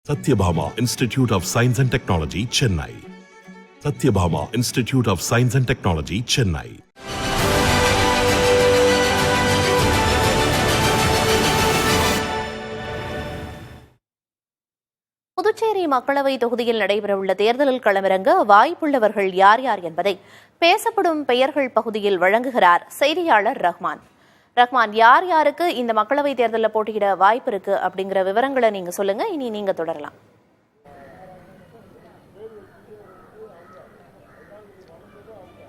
Satyabhama Institute of Science and Technology, Chennai. Satyabhama Institute of Science and Technology, Chennai. Puducherry மக்களவை தொகுதியில் நடைபெறவுள்ள தேர்தலில் களமிறங்க வாய்ப்புள்ளவர்கள் யார் யார் என்பதை பேசப்படும் பெயர்கள் பகுதியில் வழங்குகிறார் செய்தியாளர் ரஹ்மான். ரஹ்மான், யார் யாருக்கு இந்த மக்களவை தேர்தலில் போட்டியிட வாய்ப்பு இருக்கு அப்படிங்கிற விவரங்களை நீங்க சொல்லுங்க. இனி நீங்க தொடரலாம்.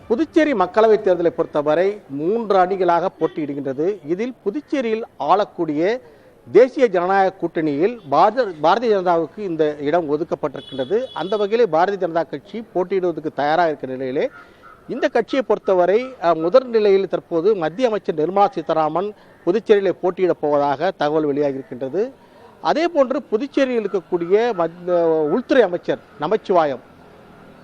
புதுச்சேரி மக்களவைத் தேர்தலை பொறுத்தவரை 3 அணிகளாக போட்டியிடுகின்றது. இதில் புதுச்சேரியில் ஆளக்கூடிய தேசிய ஜனநாயக கூட்டணியில் பாரதிய ஜனதாவுக்கு இந்த இடம் ஒதுக்கப்பட்டிருக்கின்றது. அந்த வகையிலே பாரதிய ஜனதா கட்சி போட்டியிடுவதற்கு தயாராக இருக்கிற நிலையிலே இந்த கட்சியை பொறுத்தவரை முதல் நிலையில் தற்போது மத்திய அமைச்சர் நிர்மலா சீதாராமன் புதுச்சேரியிலே போட்டியிடப் போவதாக தகவல் வெளியாகி இருக்கின்றது. அதே போன்று புதுச்சேரியில் இருக்கக்கூடிய உள்துறை அமைச்சர் நமச்சிவாயம்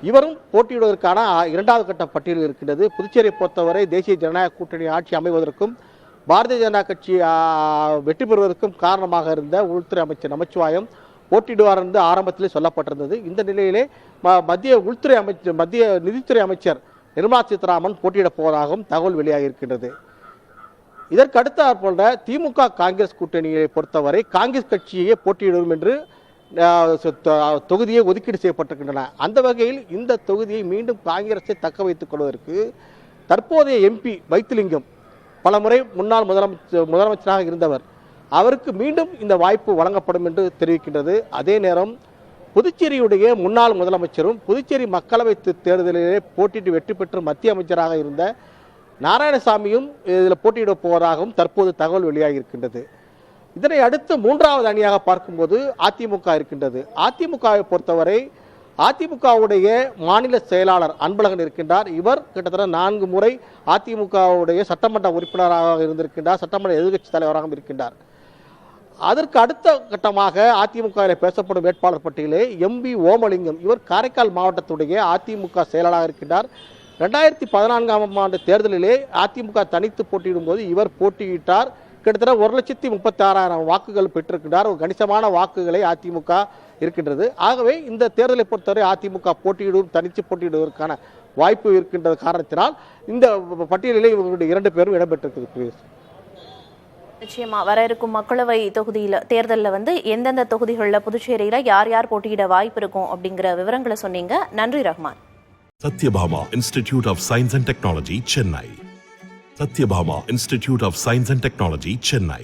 இவரும் போட்டியிடுவதற்கான 2வது கட்ட பட்டியலில் இருக்கின்றது. புதுச்சேரியை பொறுத்தவரை தேசிய ஜனநாயக கூட்டணி ஆட்சி அமைவதற்கும் பாரதிய ஜனதா கட்சி வெற்றி பெறுவதற்கும் காரணமாக இருந்த உள்துறை அமைச்சர் நமச்சிவாயம் போட்டியிடுவார் என்று ஆரம்பத்திலே சொல்லப்பட்டிருந்தது. இந்த நிலையிலே மத்திய நிதித்துறை அமைச்சர் நிர்மலா சீதாராமன் போட்டியிடப் போவதாகவும் தகவல் வெளியாகி இருக்கின்றது. இதற்கு அடுத்த போன்ற திமுக காங்கிரஸ் கூட்டணியை பொறுத்தவரை காங்கிரஸ் கட்சியே போட்டியிடும் என்று தொகுதியை ஒதுக்கீடு செய்யப்பட்டிருக்கின்றன. அந்த வகையில் இந்த தொகுதியை மீண்டும் காங்கிரஸை தக்க வைத்துக் கொள்வதற்கு தற்போதைய எம்பி வைத்திலிங்கம் பலமுறை முன்னாள் முதலமைச்சராக இருந்தவர், அவருக்கு மீண்டும் இந்த வாய்ப்பு வழங்கப்படும் என்று தெரிவிக்கின்றது. அதே நேரம் புதுச்சேரியுடைய முன்னாள் முதலமைச்சரும் புதுச்சேரி மக்களவை தேர்தலிலே போட்டியிட்டு வெற்றி பெற்று மத்திய அமைச்சராக இருந்த நாராயணசாமியும் இதில் போட்டியிட போவதாகவும் தற்போது தகவல் வெளியாகி இருக்கின்றது. இதனை அடுத்து 3வது அணியாக பார்க்கும்போது அதிமுக இருக்கின்றது. அதிமுகவை பொறுத்தவரை அதிமுகவுடைய மாநில செயலாளர் அன்பழகன் இருக்கின்றார். இவர் கிட்டத்தட்ட 4 முறை அதிமுகவுடைய சட்டமன்ற உறுப்பினராக இருந்திருக்கின்றார், சட்டமன்ற எதிர்க்கட்சி தலைவராகவும் இருக்கின்றார். அதற்கு அடுத்த கட்டமாக அதிமுகவில் பேசப்படும் வேட்பாளர் பட்டியலே எம்பி ஓமலிங்கம், இவர் காரைக்கால் மாவட்டத்துடைய அதிமுக செயலாளராக இருக்கின்றார். 2014ஆம் ஆண்டு தேர்தலிலே அதிமுக தனித்து போட்டியிடும் போது இவர் போட்டியிட்டார். கிட்டத்தட்ட 1,36,000 வாக்குகள் பெற்றிருக்கின்றார். ஒரு கணிசமான வாக்குகளை அதிமுக இருக்கின்றது. ஆகவே இந்த தேர்தலை பொறுத்தவரை அதிமுக தனித்து போட்டியிடுவதற்கான வாய்ப்பு இருக்கின்ற காரணத்தினால் இந்த பட்டியலிலே இவர்களுடைய 2 பேரும் இடம்பெற்றிருக்கிறது. நிச்சயமா வர இருக்கும் மக்களவை தேர்தலில் எந்தெந்த தொகுதிகளில் புதுச்சேரியில யார் யார் போட்டியிட வாய்ப்பு இருக்கும் அப்படிங்கிற விவரங்களை சொன்னீங்க. நன்றி Rahman. Satyabhama Institute of Science and Technology, Chennai. Satyabhama Institute of Science and Technology, Chennai.